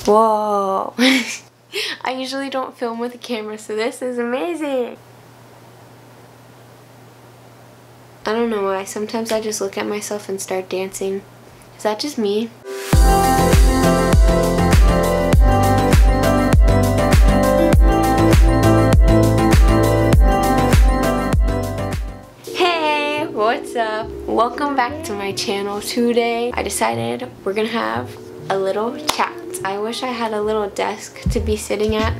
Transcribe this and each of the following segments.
Whoa. I usually don't film with a camera, so this is amazing. I don't know why. Sometimes I just look at myself and start dancing. Is that just me? Hey, what's up? Welcome back to my channel. Today I decided we're gonna have a little chat. I wish I had a little desk to be sitting at,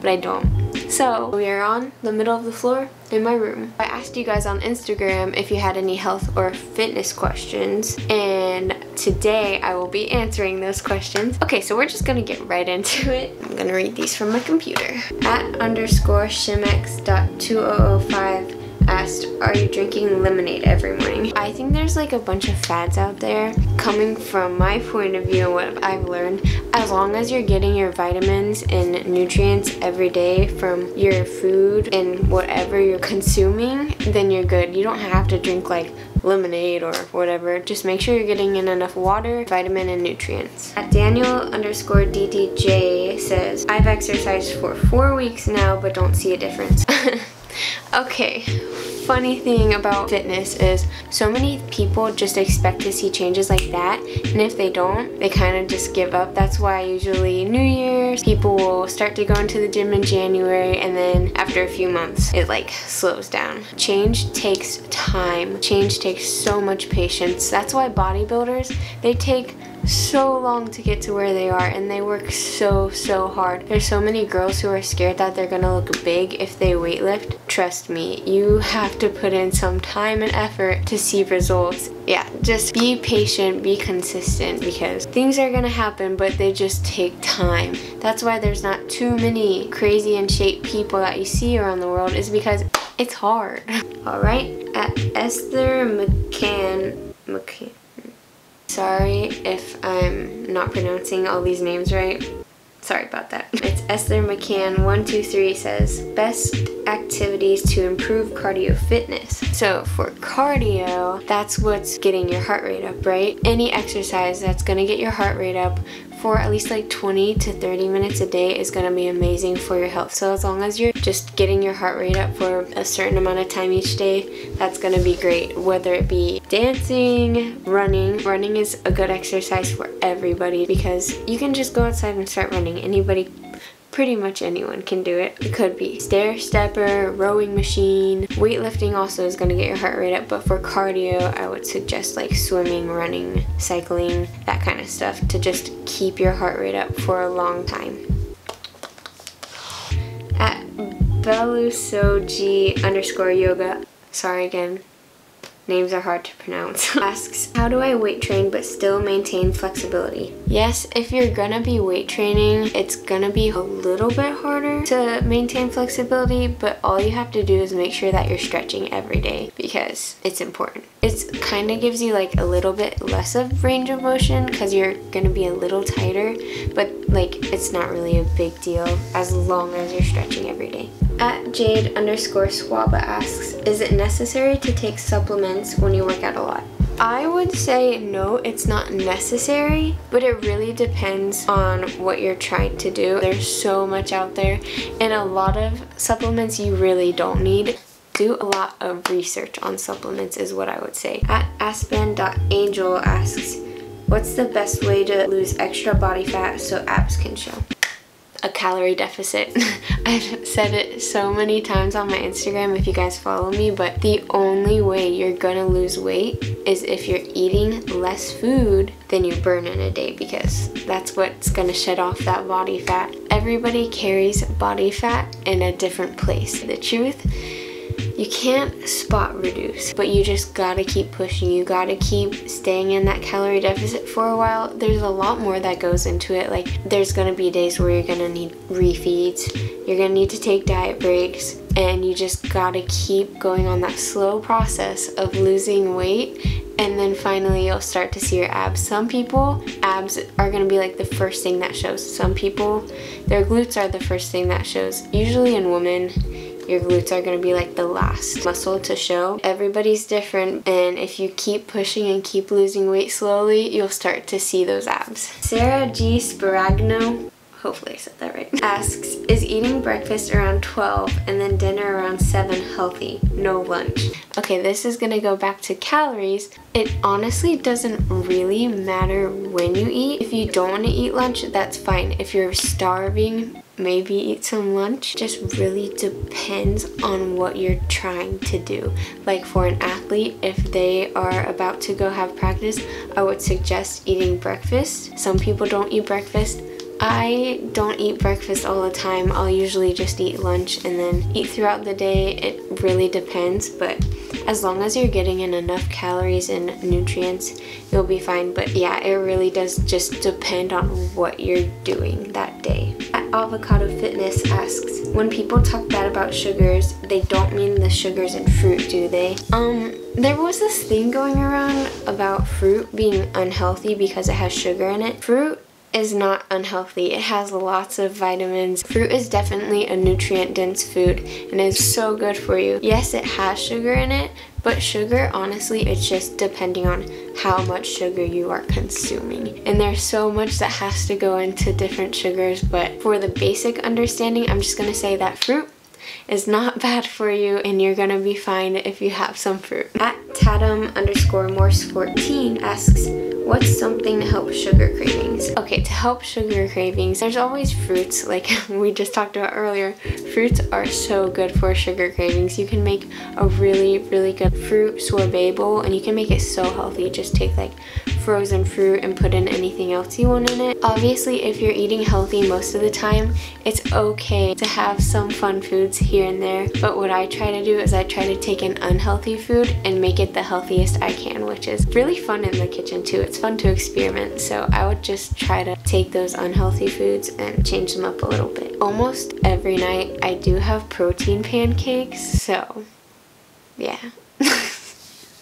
but I don't. So we are on the middle of the floor in my room. I asked you guys on Instagram if you had any health or fitness questions, and today I will be answering those questions. Okay, so we're just gonna get right into it. I'm gonna read these from my computer. @_shimex.2005 asked, are you drinking lemonade every morning? I think there's like a bunch of fads out there. Coming from my point of view and what I've learned, as long as you're getting your vitamins and nutrients every day from your food and whatever you're consuming, then you're good. You don't have to drink like lemonade or whatever. Just make sure you're getting in enough water, vitamin, and nutrients. @Daniel_DDJ says, I've exercised for 4 weeks now but don't see a difference. Okay, funny thing about fitness is so many people just expect to see changes like that, and if they don't, they kind of just give up. That's why usually New Year's, people will start to go into the gym in January, and then after a few months, it like slows down. Change takes time. Change takes so much patience. That's why bodybuilders, they take so long to get to where they are, and they work so hard. There's so many girls who are scared that they're gonna look big if they weightlift. Trust me, you have to put in some time and effort to see results. Yeah, just be patient, be consistent, because things are gonna happen, but they just take time. That's why there's not too many crazy in shape people that you see around the world, is because it's hard. Alright, @Esther McCann. Sorry if I'm not pronouncing all these names right. Sorry about that. It's Esther McCann 123 says, best activities to improve cardio fitness. So for cardio, that's what's getting your heart rate up, right? Any exercise that's gonna get your heart rate up for at least like 20 to 30 minutes a day is gonna be amazing for your health. So as long as you're just getting your heart rate up for a certain amount of time each day, that's gonna be great. Whether it be dancing, running. Running is a good exercise for everybody because you can just go outside and start running. Anybody, pretty much anyone can do it. It could be stair stepper, rowing machine. Weightlifting also is going to get your heart rate up, but for cardio I would suggest like swimming, running, cycling, that kind of stuff to just keep your heart rate up for a long time. @Belusoji_yoga, sorry again, names are hard to pronounce, asks, how do I weight train but still maintain flexibility? Yes, if you're gonna be weight training, it's gonna be a little bit harder to maintain flexibility, but all you have to do is make sure that you're stretching every day because it's important. It kind of gives you like a little bit less of range of motion because you're gonna be a little tighter, but like it's not really a big deal as long as you're stretching every day. @Jade_Swaba asks, is it necessary to take supplements when you work out a lot? I would say no, it's not necessary, but it really depends on what you're trying to do. There's so much out there, and a lot of supplements you really don't need. Do a lot of research on supplements is what I would say. @Aspen.angel asks, what's the best way to lose extra body fat so abs can show? A calorie deficit. I've said it so many times on my Instagram if you guys follow me, but the only way you're gonna lose weight is if you're eating less food than you burn in a day, because that's what's gonna shed off that body fat. Everybody carries body fat in a different place. The truth, you can't spot reduce, but you just gotta keep pushing. You gotta keep staying in that calorie deficit for a while. There's a lot more that goes into it. Like, there's gonna be days where you're gonna need refeeds, you're gonna need to take diet breaks, and you just gotta keep going on that slow process of losing weight, and then finally you'll start to see your abs. Some people, abs are gonna be like the first thing that shows. Some people, their glutes are the first thing that shows. Usually in women, your glutes are going to be like the last muscle to show. Everybody's different, and if you keep pushing and keep losing weight slowly, you'll start to see those abs. Sarah G. Sparagno, hopefully I said that right, asks, is eating breakfast around 12 and then dinner around 7 healthy? No lunch. Okay, this is gonna go back to calories. It honestly doesn't really matter when you eat. If you don't want to eat lunch, that's fine. If you're starving, maybe eat some lunch. Just really depends on what you're trying to do. Like for an athlete, if they are about to go have practice, I would suggest eating breakfast. Some people don't eat breakfast. I don't eat breakfast all the time. I'll usually just eat lunch and then eat throughout the day. It really depends, but as long as you're getting in enough calories and nutrients, you'll be fine. But yeah, it really does just depend on what you're doing that day. Avocado Fitness asks, when people talk bad about sugars, they don't mean the sugars in fruit, do they? There was this thing going around about fruit being unhealthy because it has sugar in it. Fruit is not unhealthy. It has lots of vitamins. Fruit is definitely a nutrient-dense food and is so good for you. Yes, it has sugar in it, but sugar, honestly, it's just depending on how much sugar you are consuming. And there's so much that has to go into different sugars, but for the basic understanding, I'm just gonna say that fruit is not bad for you and you're gonna be fine if you have some fruit. At Tatum_Morse14 asks, what's something to help sugar cravings? Okay, to help sugar cravings, there's always fruits, like we just talked about earlier. Fruits are so good for sugar cravings. You can make a really, really good fruit sorbet bowl and you can make it so healthy. Just take like frozen fruit and put in anything else you want in it. Obviously, if you're eating healthy most of the time, it's okay to have some fun foods here and there, but what I try to do is I try to take an unhealthy food and make it the healthiest I can, which is really fun in the kitchen too. It's fun to experiment, so I would just try to take those unhealthy foods and change them up a little bit. Almost every night I do have protein pancakes, so yeah.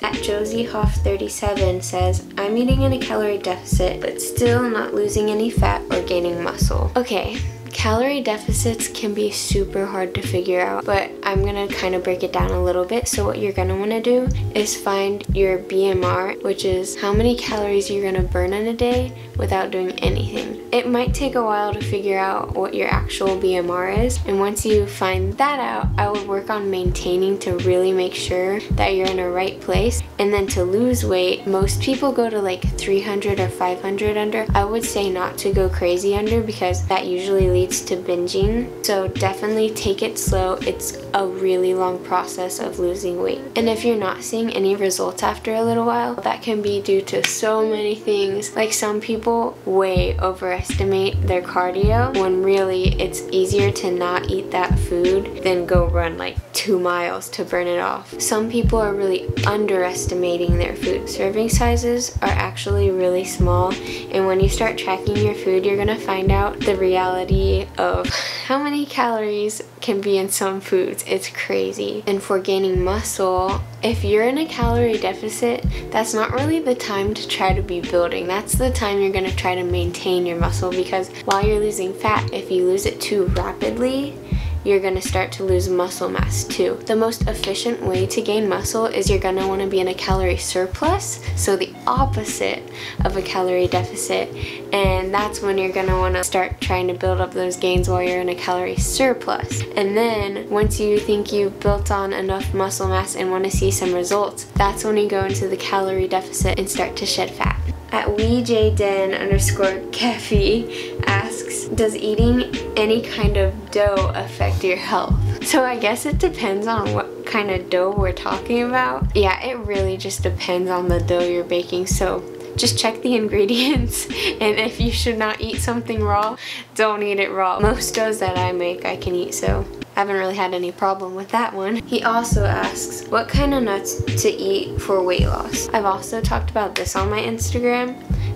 At JosieHoff37 says, I'm eating in a calorie deficit, but still not losing any fat or gaining muscle. Okay, calorie deficits can be super hard to figure out, but I'm gonna kind of break it down a little bit. So what you're gonna wanna do is find your BMR, which is how many calories you're gonna burn in a day without doing anything. It might take a while to figure out what your actual BMR is, and once you find that out, I would work on maintaining to really make sure that you're in a right place. And then to lose weight, most people go to like 300 or 500 under. I would say not to go crazy under because that usually leads to binging. So definitely take it slow. It's a really long process of losing weight. And if you're not seeing any results after a little while, that can be due to so many things. Like some people way overestimate their cardio when really it's easier to not eat that food than go run like 2 miles to burn it off. Some people are really underestimating their food. Serving sizes are actually really small, and when you start tracking your food, you're gonna find out the reality of how many calories can be in some foods. It's crazy. And for gaining muscle, if you're in a calorie deficit, that's not really the time to try to be building. That's the time you're gonna try to maintain your muscle, because while you're losing fat, if you lose it too rapidly, you're gonna start to lose muscle mass too. The most efficient way to gain muscle is you're gonna wanna be in a calorie surplus, so the opposite of a calorie deficit, and that's when you're gonna wanna start trying to build up those gains while you're in a calorie surplus. And then once you think you've built on enough muscle mass and wanna see some results, that's when you go into the calorie deficit and start to shed fat. At WeeJden_Kefi asks, does eating any kind of dough affect your health? So I guess it depends on what kind of dough we're talking about. Yeah, it really just depends on the dough you're baking. So just check the ingredients, and if you should not eat something raw, don't eat it raw. Most doughs that I make I can eat, so I haven't really had any problem with that one. He also asks, what kind of nuts to eat for weight loss? I've also talked about this on my Instagram.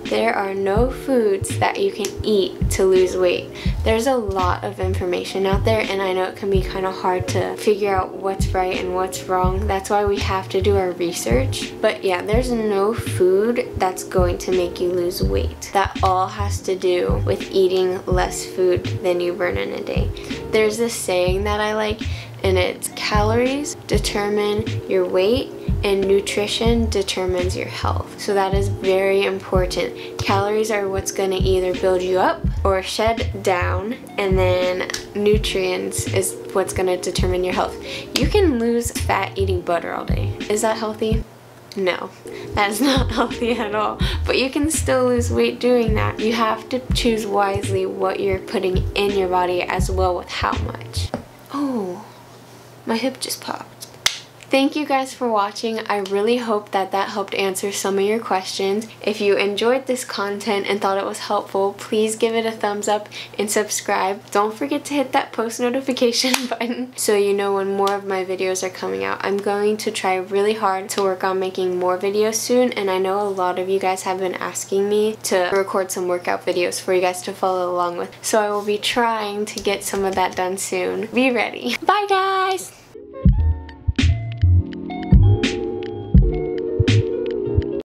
There are no foods that you can eat to lose weight. There's a lot of information out there, and I know it can be kind of hard to figure out what's right and what's wrong. That's why we have to do our research. But yeah, there's no food that's going to make you lose weight. That all has to do with eating less food than you burn in a day. There's this saying that I like, and it's calories determine your weight and nutrition determines your health. So that is very important. Calories are what's gonna either build you up or shed down, and then nutrients is what's gonna determine your health. You can lose fat eating butter all day. Is that healthy? No, that is not healthy at all. But you can still lose weight doing that. You have to choose wisely what you're putting in your body as well with how much. Oh, my hip just popped. Thank you guys for watching. I really hope that helped answer some of your questions. If you enjoyed this content and thought it was helpful, please give it a thumbs up and subscribe. Don't forget to hit that post notification button so you know when more of my videos are coming out. I'm going to try really hard to work on making more videos soon, and I know a lot of you guys have been asking me to record some workout videos for you guys to follow along with. So I will be trying to get some of that done soon. Be ready. Bye guys!